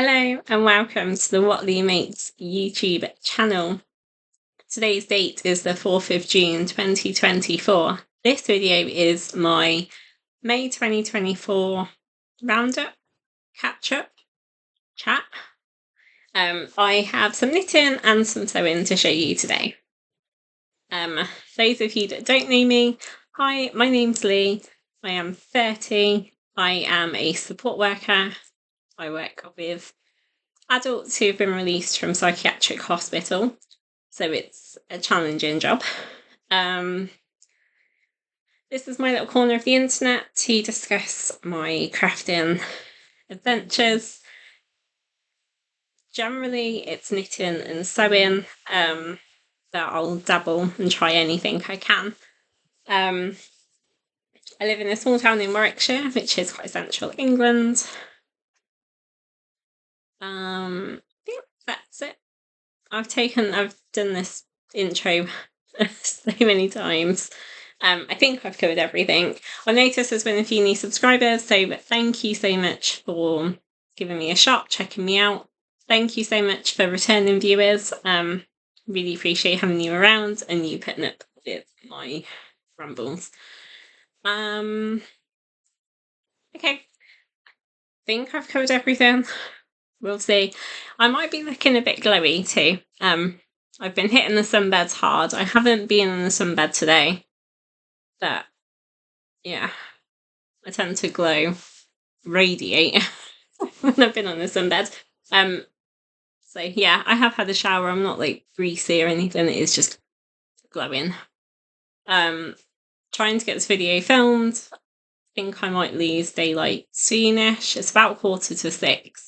Hello and welcome to the What Leigh Makes YouTube channel. Today's date is the 4th of June 2024. This video is my May 2024 roundup, catch-up, chat. I have some knitting and some sewing to show you today. Those of you that don't know me, hi, my name's Leigh. I am 30. I am a support worker. I work with adults who have been released from psychiatric hospital, so it's a challenging job. This is my little corner of the internet to discuss my crafting adventures. Generally, it's knitting and sewing that I'll dabble and try anything I can. I live in a small town in Warwickshire, which is quite central England. Yeah, that's it. I've done this intro so many times. I think I've covered everything. I've noticed there's been a few new subscribers, so thank you so much for giving me a shot, checking me out. Thank you so much for returning viewers. Really appreciate having you around and you putting up with my rambles. Okay. Think I've covered everything. We'll see. I might be looking a bit glowy too. I've been hitting the sunbeds hard. I haven't been in the sunbed today, but yeah, I tend to glow, radiate when I've been on the sunbed. So yeah, I have had a shower. I'm not like greasy or anything. It is just glowing. Trying to get this video filmed. I think I might lose daylight soonish. It's about 5:45.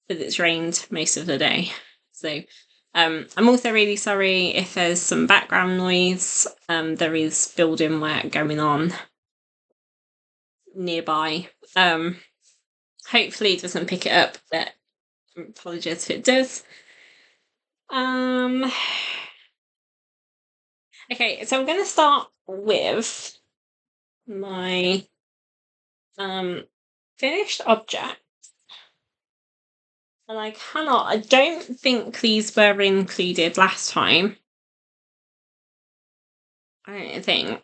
But it's rained most of the day. So I'm also really sorry if there's some background noise. There is building work going on nearby. Hopefully it doesn't pick it up, but apologies if it does. Okay, so I'm going to start with my finished object. And I don't think these were included last time. I don't think.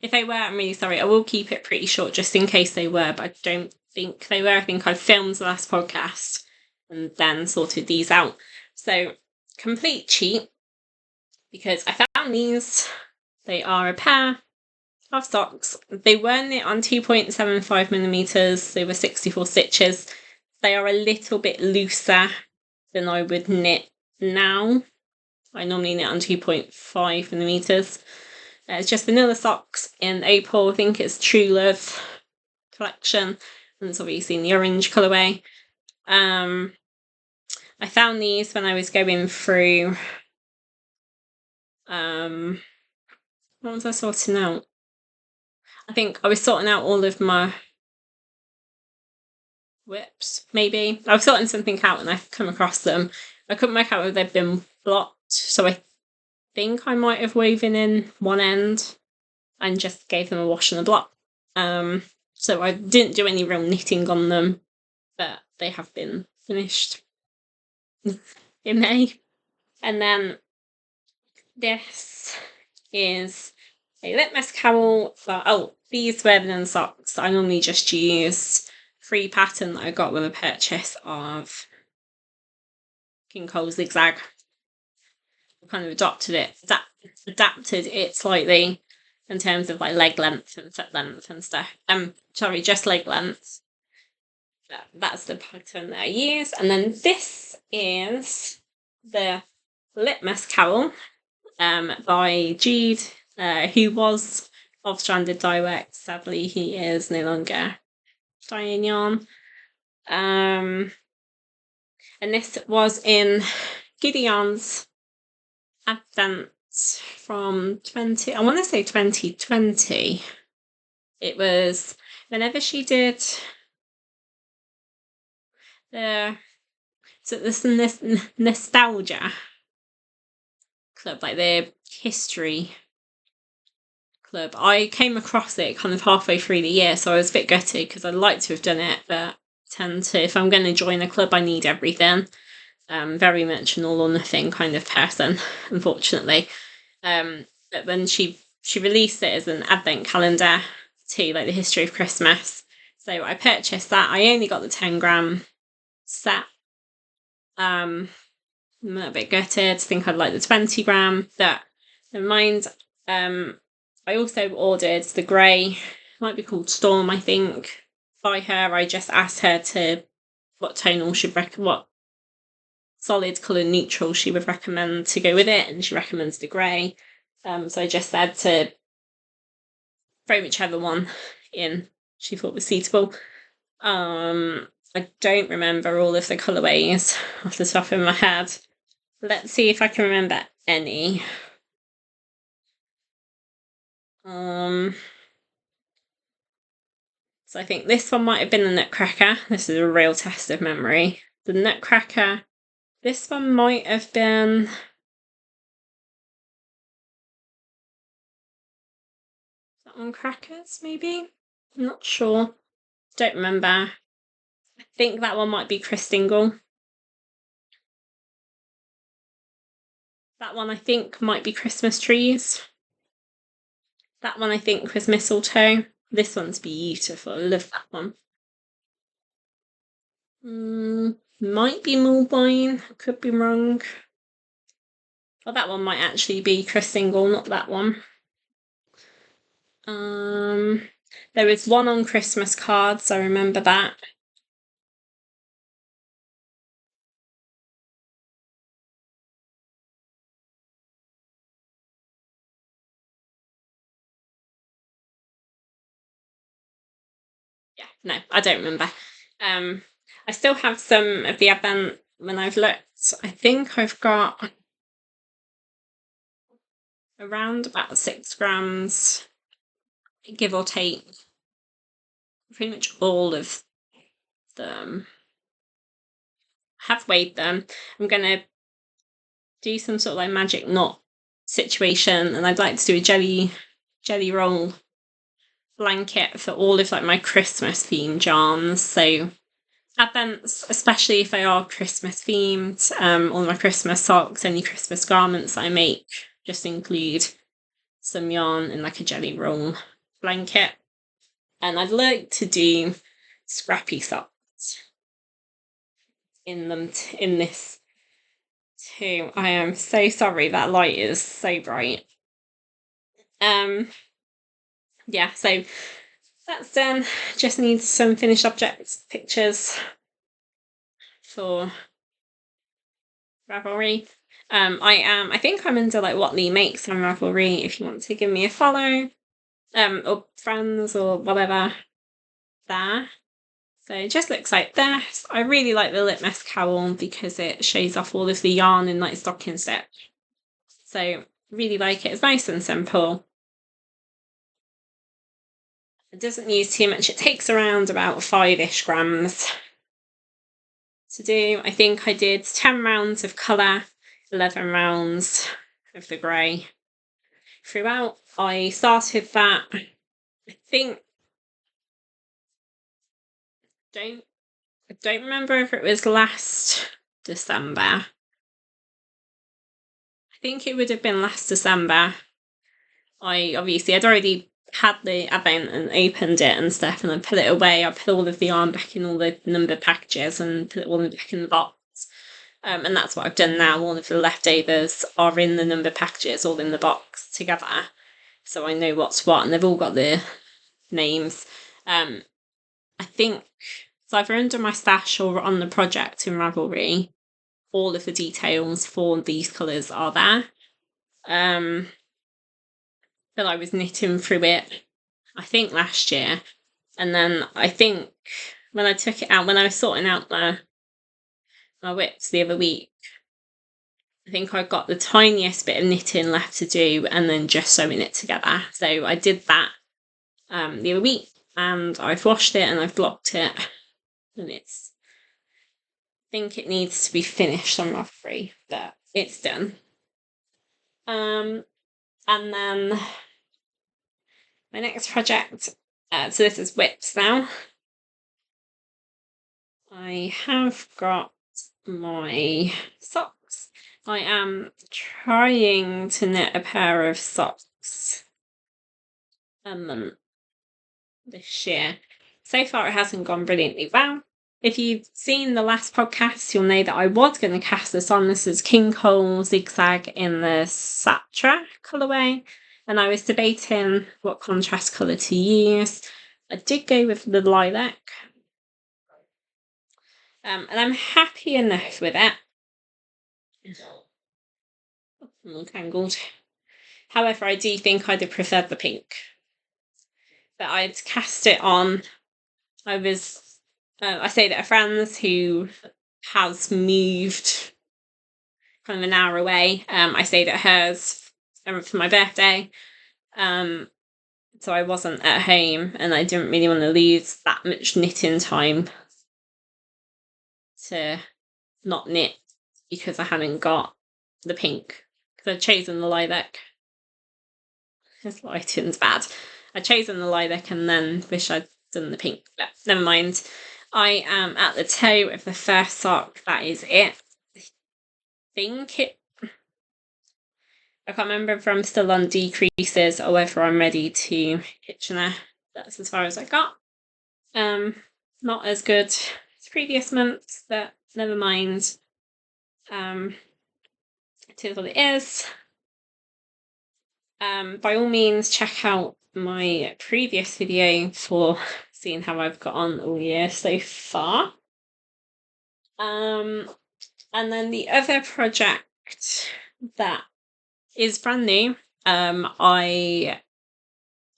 If they were, I'm really sorry. I will keep it pretty short just in case they were, but I don't think they were. I think I filmed the last podcast and then sorted these out. So, complete cheat, because I found these. They are a pair of socks. They were knit on 2.75mm. They were 64 stitches. They are a little bit looser than I would knit now. I normally knit on 2.5mm. It's just vanilla socks in April. I think it's True Love collection. And it's obviously in the orange colourway. I found these when I was going through... what was I sorting out? I think I was sorting out all of my whips, maybe. I was sorting something out and I come across them. I couldn't work out whether they'd been blocked, so I think I might have woven in one end and just gave them a wash and a block. So I didn't do any real knitting on them, but they have been finished in May. And then this is a litmus cowl. These webbing socks. I normally just use free pattern that I got with a purchase of King Cole Zigzag. I kind of adapted it slightly in terms of like leg length and foot length and stuff. Sorry, just leg length. That's the pattern that I use. And then this is the litmus cowl by Jude, who was of Stranded Dye Works. Sadly, he is no longer dyeing yarn. And this was in Gideon's Advent from 2020. It was whenever she did this nostalgia club, like the history club. I came across it kind of halfway through the year, so I was a bit gutted because I'd like to have done it, but if I'm going to join a club, I need everything. Very much an all or nothing kind of person, unfortunately. But then she released it as an advent calendar to like the history of Christmas. So I purchased that. I only got the 10-gram set. I'm a little bit gutted. I think I'd like the 20-gram, but never mind. I also ordered the grey, might be called Storm, I think, by her. I just asked her what tonal what solid colour neutral she would recommend to go with it, and she recommends the grey. So I just said to throw whichever one in she thought was suitable. I don't remember all of the colourways off the top of my head. Let's see if I can remember any. So I think this one might have been the Nutcracker. This is a real test of memory. The Nutcracker. This one might have been... that one Crackers, maybe? I'm not sure. Don't remember. I think that one might be Christingle. That one I think might be Christmas Trees. That one I think was Mistletoe. This one's beautiful. I love that one. Might be Mulbine. I could be wrong. Well, that one might actually be Christingle, not that one. There was one on Christmas cards. I remember that. Yeah, no, I don't remember. I still have some of the Advent when I've looked. I think I've got around about 6 grams, give or take. Pretty much all of them. I have weighed them. I'm going to do some sort of like magic knot situation, and I'd like to do a jelly roll blanket for all of like my Christmas themed yarns. So Advents, especially if they are Christmas themed, all my Christmas socks, any Christmas garments I make, just include some yarn in like a jelly roll blanket. And I'd like to do scrappy socks in them in this too. I am so sorry, that light is so bright. Yeah, so that's done. Just need some finished objects pictures for Ravelry. I think I'm under like what Leigh makes on Ravelry if you want to give me a follow. Or friends or whatever there. So it just looks like this. I really like the litmus cowl because it shows off all of the yarn in like stocking stitch. So really like it. It's nice and simple. It doesn't use too much. It takes around about 5-ish grams to do. I think I did 10 rounds of colour, 11 rounds of the grey throughout. I started that, I think, I don't remember if it was last December. I think it would have been last December. I'd already had the Advent and opened it and stuff, and I put it away. I put all of the yarn back in all the number packages and put it all back in the box. And that's what I've done now. All of the leftovers are in the number packages, all in the box together. So I know what's what, and they've all got their names. I think it's either under my stash or on the project in Ravelry. All of the details for these colours are there. But I was knitting through it, I think last year. And then I think when I took it out, when I was sorting out my whips the other week, I think I got the tiniest bit of knitting left to do and then just sewing it together. So I did that the other week, and I've washed it and I've blocked it, and I think it needs to be finished on Ravelry, but it's done. And then My next project, so this is whips now. I have got my socks. I am trying to knit a pair of socks this year. So far it hasn't gone brilliantly well. If you've seen the last podcast, you'll know that I was going to cast this on. This is King Cole Zigzag in the Satra colourway, and I was debating what contrast colour to use. I did go with the lilac, and I'm happy enough with it. I'm all tangled. However, I do think I'd have preferred the pink. But I'd cast it on. I stayed at a friend's who has moved kind of an hour away. I stayed at hers for my birthday. So I wasn't at home, and I didn't really want to lose that much knitting time to not knit because I hadn't got the pink. Because I'd chosen the lilac. This lighting's bad. I'd chosen the lilac and then wish I'd done the pink, but never mind. I am at the toe of the first sock. That is it. I can't remember if I'm still on decreases or whether I'm ready to Kitchener. That's as far as I got. Not as good as previous months, but never mind. It is what it is. By all means, check out my previous video for seeing how I've got on all year so far. And then the other project that is brand new, I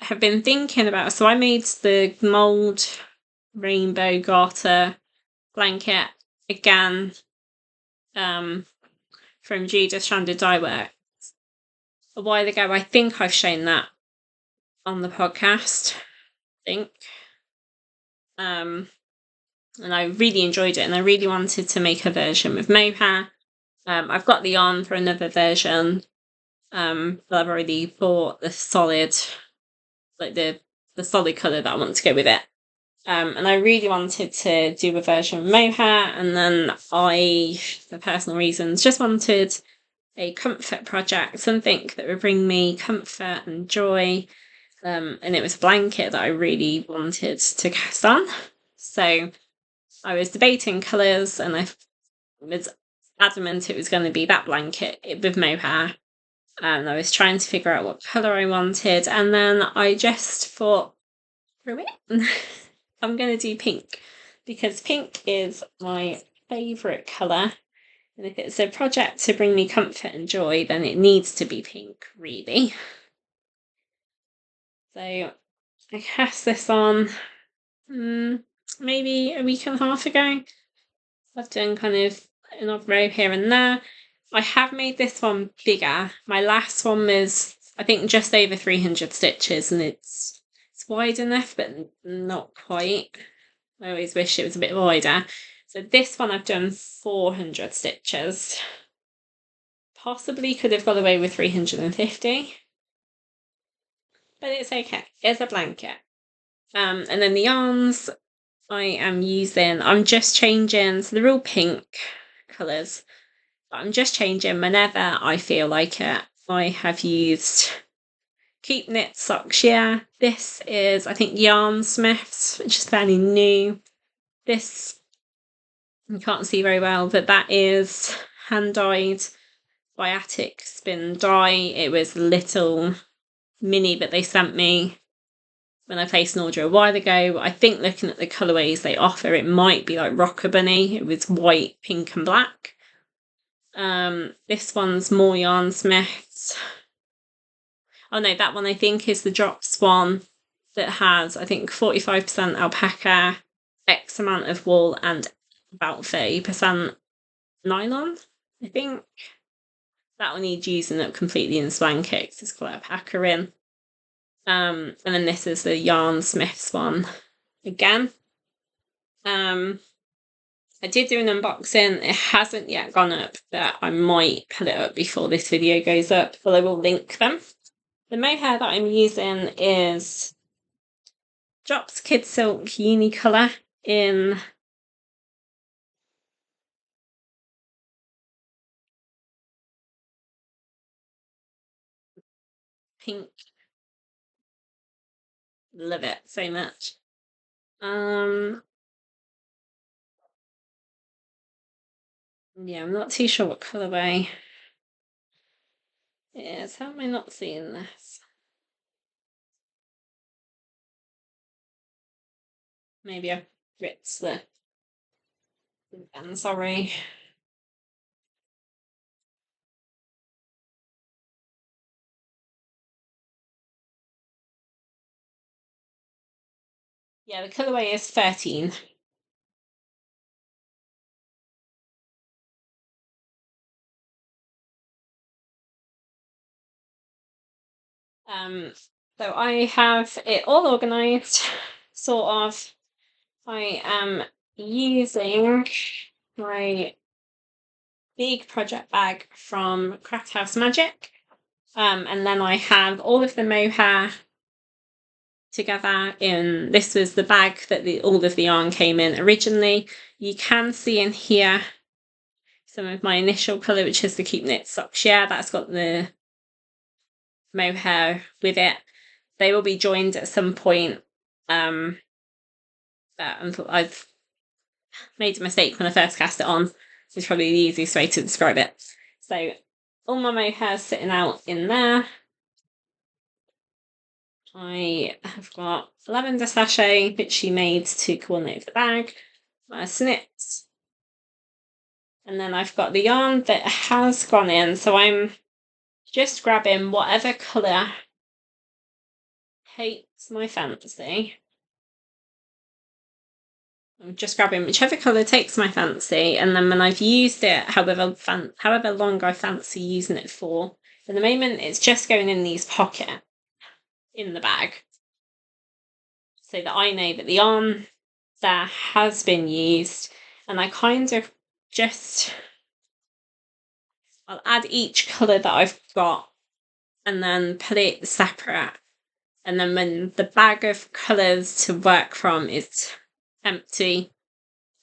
have been thinking about. So I made the mould rainbow garter blanket again from Judas Stranded Dye Works a while ago. I think I've shown that on the podcast, I think. And I really enjoyed it, and I really wanted to make a version with mohair. I've got the yarn for another version, but I've already bought the solid, like the solid colour that I want to go with it. And I really wanted to do a version with mohair, and then for personal reasons, just wanted a comfort project, something that would bring me comfort and joy. And it was a blanket that I really wanted to cast on. So I was debating colours, and I was adamant it was going to be that blanket with mohair. And I was trying to figure out what colour I wanted. And then I just thought, screw it. I'm going to do pink, because pink is my favourite colour. And if it's a project to bring me comfort and joy, then it needs to be pink, really. So I cast this on maybe a week and a half ago. I've done kind of an odd row here and there. I have made this one bigger. My last one was, I think, just over 300 stitches, and it's wide enough, but not quite. I always wish it was a bit wider. So this one I've done 400 stitches. Possibly could have got away with 350. But it's okay. It's a blanket. And then the yarns I am using, I'm just changing, so they're all pink colours, but I'm just changing whenever I feel like it. I have used Keep Knit Socks, yeah. This is, I think, Yarn Smiths, which is fairly new. This, you can't see very well, but that is hand-dyed Biatic Spin Dye. It was a little mini that they sent me when I placed an order a while ago. I think looking at the colourways they offer, it might be like Rocker Bunny. It was white, pink and black. This one's more Yarn Smiths. Oh no, that one I think is the Drops one that has, I think, 45% alpaca, X amount of wool and about 30% nylon, I think. That one needs using up completely in blanket because it's got alpaca in. And then this is the Yarn Smiths one again. I did do an unboxing. It hasn't yet gone up, but I might put it up before this video goes up, but I will link them. The mohair that I'm using is Drops Kid Silk Unicolor in pink. Love it so much. Yeah, I'm not too sure what colourway it is. How am I not seeing this? Maybe I've ripped the pen, sorry. Yeah, the colourway is 13. So I have it all organised, sort of. I am using my big project bag from Craft House Magic. And then I have all of the mohair together in, this was the bag that all of the yarn came in originally. You can see in here some of my initial colour, which is the Keep Knit Socks. Yeah, that's got the mohair with it. They will be joined at some point. I've made a mistake when I first cast it on. It's probably the easiest way to describe it. So all my mohair's sitting out in there. I have got a lavender sachet, which she made to coordinate with the bag, my snips, and then I've got the yarn that has gone in, so I'm just grabbing whatever colour takes my fancy. I'm just grabbing whichever colour takes my fancy, and then when I've used it, however long I fancy using it for, at the moment it's just going in these pockets in the bag, so that I know that the yarn there has been used, and I kind of just, I'll add each colour that I've got and then put it separate, and then when the bag of colours to work from is empty,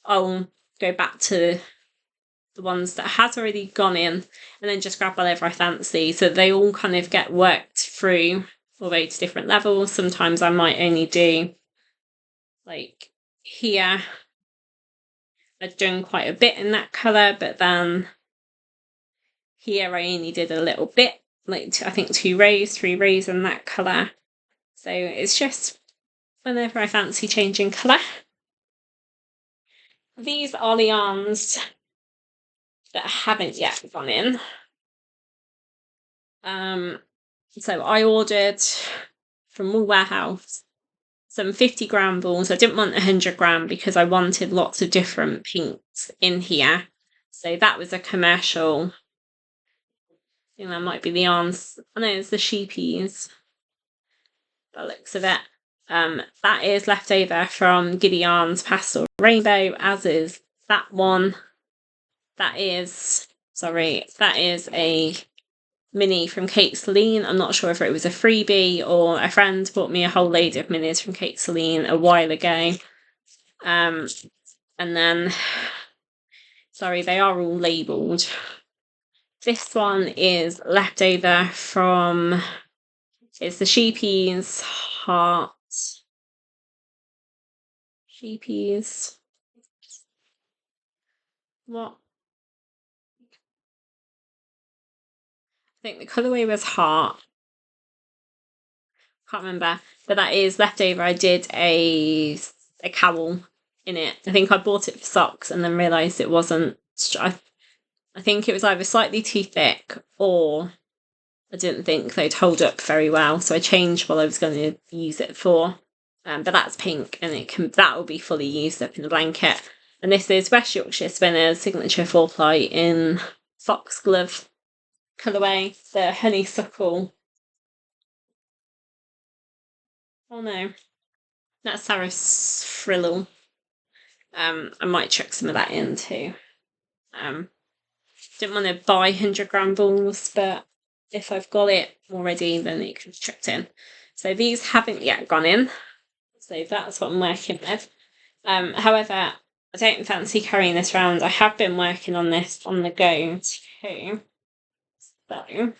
I'll go back to the ones that has already gone in and then just grab whatever I fancy, so they all kind of get worked through all the way to different levels. Sometimes I might only do, like here I've done quite a bit in that colour, but then here I only did a little bit, like I think 3 rows in that colour. So it's just whenever I fancy changing colour. These are the yarns that haven't yet gone in. So I ordered from Wool Warehouse some 50-gram balls. I didn't want 100-gram because I wanted lots of different pinks in here. So that was a commercial. I think that might be the yarns. I know it's the Scheepjes, by the looks of it. That is left over from Giddy Yarns Pastel Rainbow, as is that one. That is a mini from Kate Celine. I'm not sure if it was a freebie or a friend bought me a whole load of minis from Kate Celine a while ago. And then, sorry, they are all labelled. This one is left over from, it's the Scheepjes Heart. Scheepjes. What? I think the colourway was Heart. Can't remember, but that is left over. I did a cowl in it. I think I bought it for socks and then realised it wasn't. I think it was either slightly too thick or I didn't think they'd hold up very well, so I changed what I was going to use it for. But that's pink, and that will be fully used up in the blanket. And this is West Yorkshire Spinners Signature 4-ply in Foxglove colourway, the honeysuckle. Oh no, that's Sarah's Frillel. I might chuck some of that in too. Didn't want to buy 100-gram balls, but if I've got it already, then it can be chucked in. So these haven't yet gone in, so that's what I'm working with. However, I don't fancy carrying this around. I have been working on this on the go too. So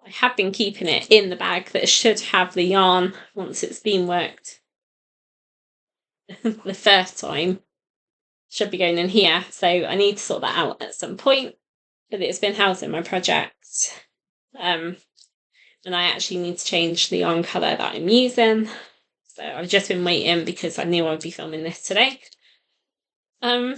I have been keeping it in the bag that should have the yarn once it's been worked the first time. Should be going in here, so I need to sort that out at some point. But it's been housed in my project. And I actually need to change the yarn colour that I'm using. So I've just been waiting because I knew I'd be filming this today. I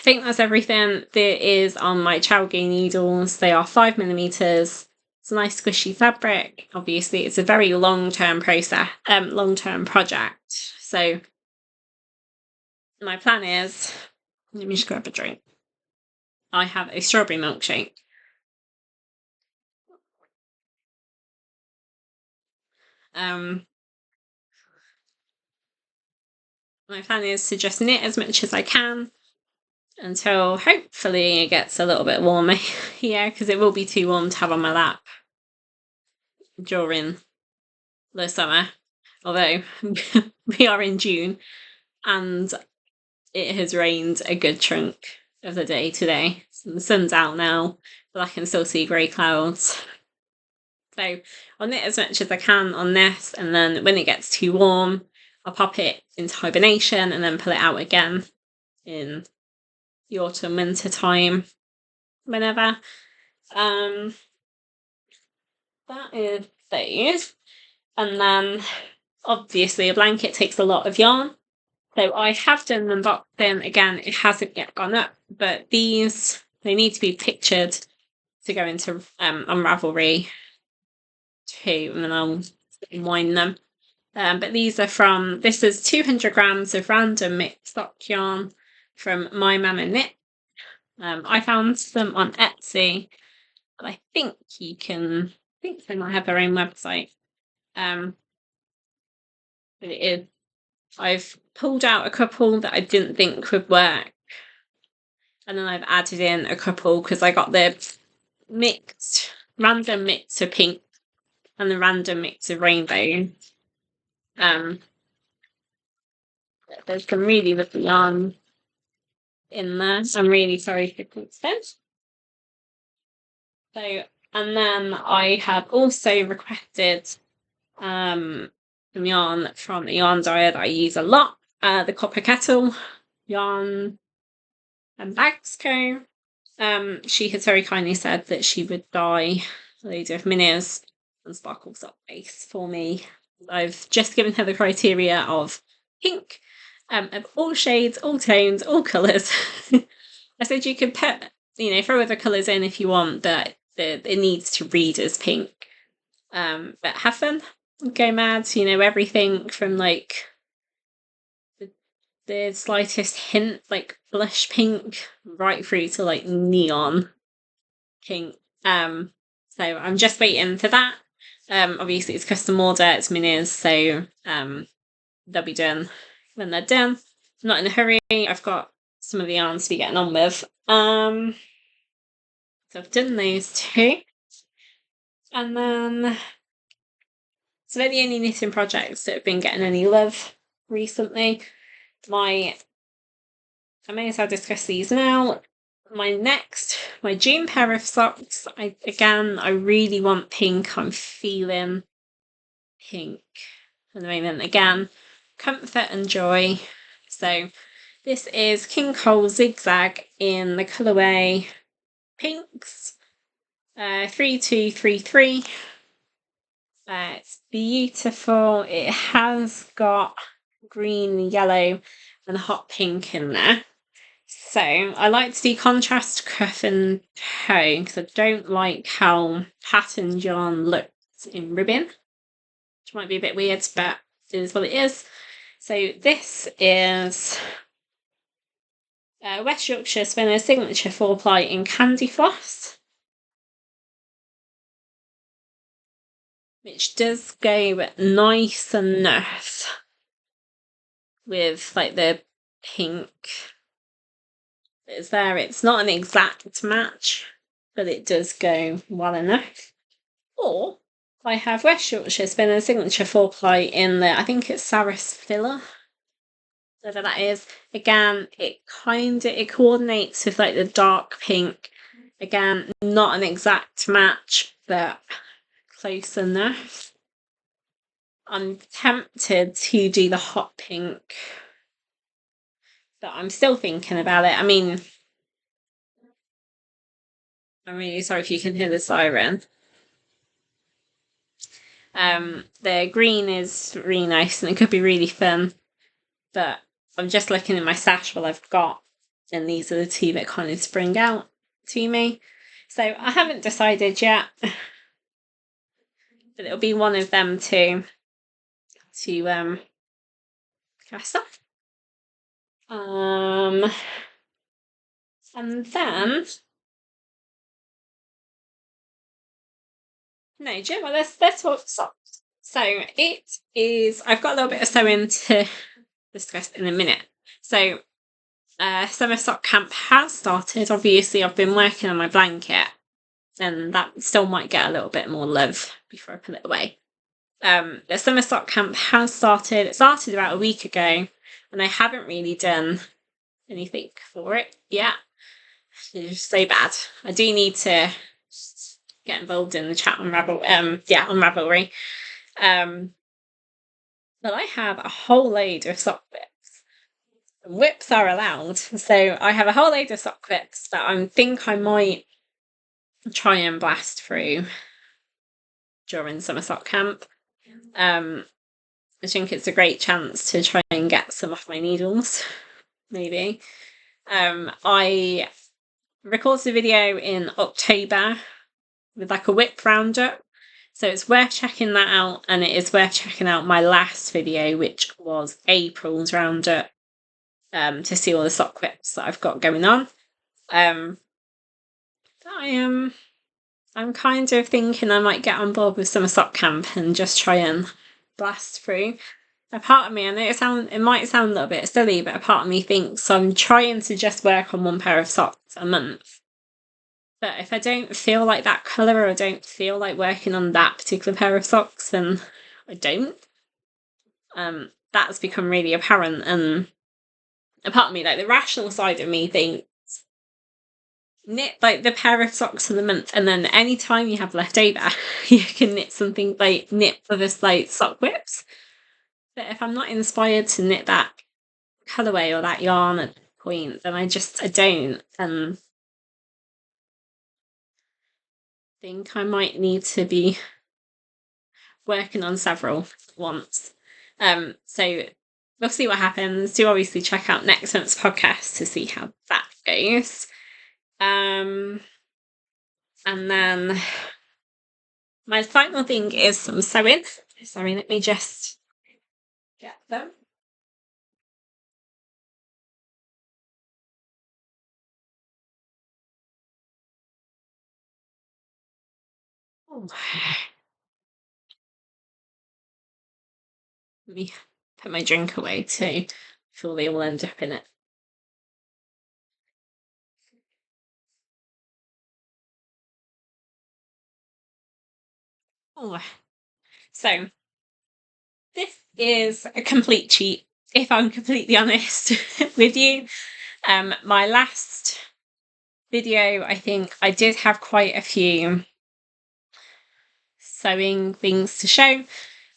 think that's everything there is on my Chalgay needles. They are 5mm. It's a nice squishy fabric. Obviously, it's a very long-term process, long-term project. So my plan is, let me just grab a drink. I have a strawberry milkshake. My plan is to just knit as much as I can until hopefully it gets a little bit warmer here, because it will be too warm to have on my lap during the summer. Although we are in June and it has rained a good chunk of the day today. So the sun's out now, but I can still see grey clouds. So I'll knit as much as I can on this, and then when it gets too warm, I'll pop it into hibernation and then pull it out again in the autumn, winter time, whenever. That is those. And then obviously a blanket takes a lot of yarn. So I have done the unboxing. Again, it hasn't yet gone up, but these, they need to be pictured to go into Unravelry too, and then I'll wind them. But these are from, this is 200 grams of random mixed stock yarn from My Mama Knit. I found them on Etsy, but I think they might have their own website. But it is, I've pulled out a couple that I didn't think would work, and then I've added in a couple because I got the random mix of pink and the random mix of rainbow. There's some really lovely yarn in there. I'm really sorry for consent. So, and then I have also requested some yarn from the yarn dyer that I use a lot, the Copper Kettle yarn and bags co. She has very kindly said that she would dye a load of minis and sparkle sock base for me. I've just given her the criteria of pink, of all shades, all tones, all colours. I said you could put, throw other colours in if you want, but it needs to read as pink. But have fun, go mad, everything from like the slightest hint, like blush pink, right through to like neon pink. So I'm just waiting for that. Obviously it's custom order, it's minis, so they'll be done when they're done. I'm not in a hurry. I've got some of the yarns to be getting on with. So I've done those two. And then, so they're the only knitting projects that have been getting any love recently. I may as well discuss these now. My June pair of socks, I really want pink. I'm feeling pink at the moment. Again, comfort and joy. So this is King Cole Zigzag in the colourway pinks, 3233. It's beautiful. It has got green, yellow and hot pink in there. So I like to do contrast cuff and toe because I don't like how patterned yarn looks in ribbon, which might be a bit weird, but it is what it is. So this is West Yorkshire Spinner's Signature 4-ply in Candy Floss, which does go nice enough with like the pink that is there. It's not an exact match, but it does go well enough. Or I have West Yorkshire Spin and Signature 4-ply in the, I think it's Saris Filler, whatever that is. Again, it coordinates with like the dark pink. Again, not an exact match, but close enough. I'm tempted to do the hot pink, but I'm still thinking about it. I mean, I'm really sorry if you can hear the siren. The green is really nice and it could be really fun, but I'm just looking in my stash what I've got, and these are the two that kind of spring out to me. So I haven't decided yet, but it'll be one of them to cast off. And then no, Jim, well, let's talk socks. So it is, I've got a little bit of sewing to discuss in a minute. So summer sock camp has started. Obviously, I've been working on my blanket, and that still might get a little bit more love before I put it away. The summer sock camp has started. It started about a week ago, and I haven't really done anything for it yet. It's so bad. I do need to get involved in the chat on Ravelry. But I have a whole load of sock whips. Whips are allowed, so I have a whole load of sock whips that I think I might try and blast through during summer sock camp. I think it's a great chance to try and get some off my needles, maybe. I recorded a video in October with like a whip roundup, so it's worth checking that out, and it is worth checking out my last video, which was April's roundup, to see all the sock whips that I've got going on. I'm kind of thinking I might get on board with summer sock camp and just try and blast through. A part of me, I know it might sound a little bit silly, but a part of me thinks I'm trying to just work on one pair of socks a month. But if I don't feel like that colour, or I don't feel like working on that particular pair of socks, then I don't. That's become really apparent, and a part of me, like the rational side of me, thinks knit like the pair of socks of the month, and then any time you have left over, you can knit something like knit for this like sock whips. But if I'm not inspired to knit that colourway or that yarn at the point, then I don't, and think I might need to be working on several at once. So we'll see what happens. Do obviously check out next month's podcast to see how that goes. And then my final thing is some sewing. Sorry, let me just get them. Oh. Let me put my drink away too, before they all end up in it. Oh. So this is a complete cheat, if I'm completely honest with you. My last video, I think I did have quite a few sewing things to show,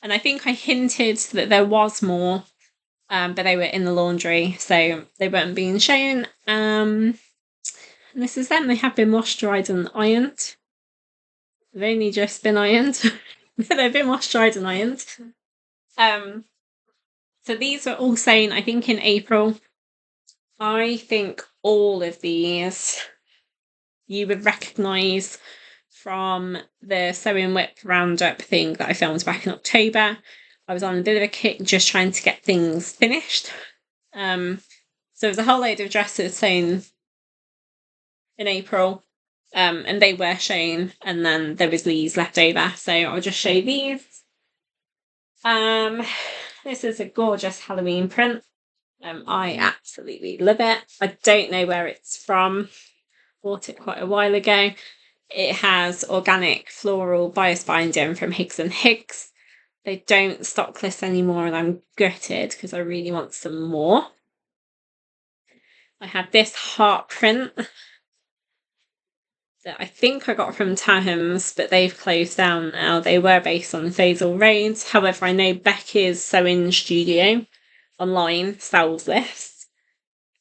and I think I hinted that there was more, but they were in the laundry, so they weren't being shown. And this is them. They have been washed, dried and ironed. They've only just been ironed. They've been washed, dried and ironed. So these were all sewn, I think, in April. I think all of these you would recognise from the sewing whip roundup thing that I filmed back in October. I was on a bit of a kick just trying to get things finished. So there's a whole load of dresses sewn in April, and they were shown, and then there was these left over, so I'll just show these. This is a gorgeous Halloween print. I absolutely love it. I don't know where it's from. Bought it quite a while ago. It has organic floral bias binding from Higgs and Higgs. They don't stock this anymore, and I'm gutted because I really want some more. I had this heart print that I think I got from Tahams, but they've closed down now. They were based on Thazel Road. However, I know Becky's Sewing Studio online sells this.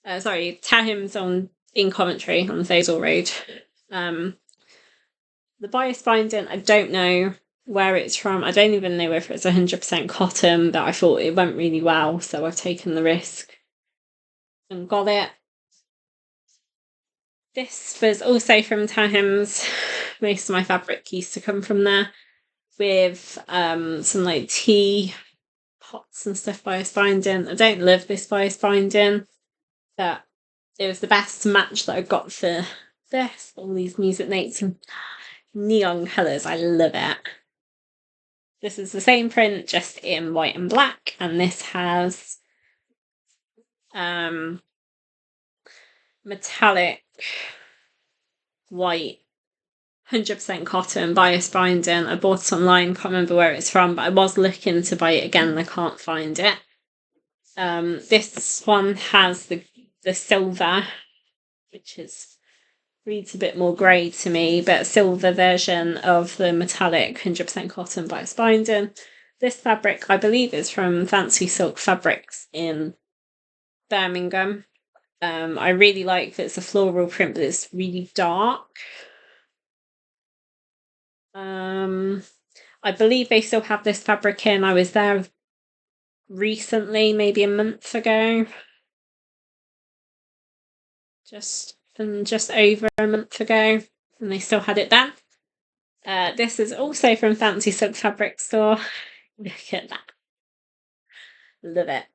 Tahams in Coventry on Thazel Road. The bias binding, I don't know where it's from. I don't even know if it's 100% cotton, but I thought it went really well, so I've taken the risk and got it. This was also from Tahams. Most of my fabric used to come from there, with some like tea pots and stuff bias binding. I don't love this bias binding, but it was the best match that I got for this. All these music notes and neon colours. I love it. This is the same print, just in white and black, and this has metallic white 100% cotton bias binding. I bought it online, can't remember where it's from, but I was looking to buy it again and I can't find it. This one has the silver, which reads a bit more grey to me, but silver version of the metallic 100% cotton bias binding. This fabric, I believe, is from Fancy Silk Fabrics in Birmingham. I really like that it's a floral print, but it's really dark. I believe they still have this fabric in. I was there recently, maybe a month ago. Just over a month ago, and they still had it then. This is also from Fancy Silk Fabric Store. Look at that. Love it.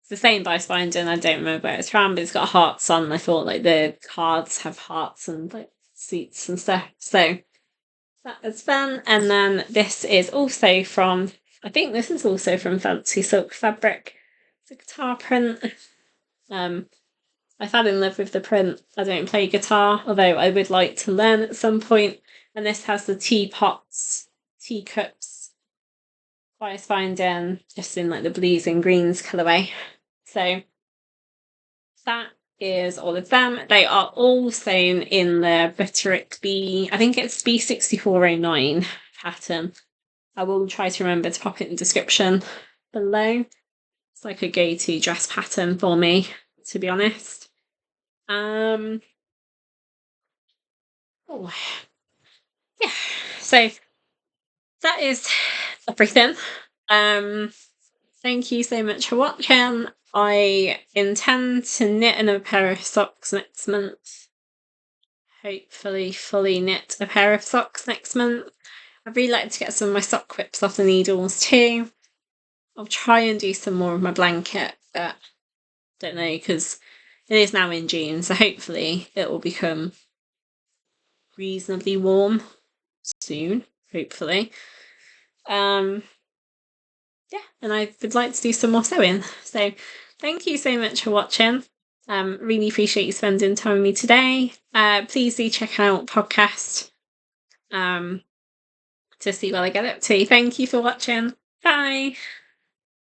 It's the same bias binding. I don't remember where it's from, but it's got hearts on. I thought like the cards have hearts and like seats and stuff. So that was fun. And then this is also from, I think this is also from Fancy Silk Fabric. It's a guitar print. I fell in love with the print. I don't play guitar, although I would like to learn at some point. And this has the teapots, teacups, bias binding, just in like the blues and greens colourway. So that is all of them. They are all sewn in the Butterick B6409 pattern. I will try to remember to pop it in the description below. It's like a go-to dress pattern for me, to be honest. Yeah. So that is everything. Thank you so much for watching. I intend to knit another pair of socks next month. Hopefully fully knit a pair of socks next month. I'd really like to get some of my sock whips off the needles too. I'll try and do some more of my blanket, but don't know, because it is now in June, so hopefully it will become reasonably warm soon, hopefully. Yeah, and I would like to do some more sewing. So thank you so much for watching. Really appreciate you spending time with me today. Please do check out podcast to see what I get up to. Thank you for watching. Bye.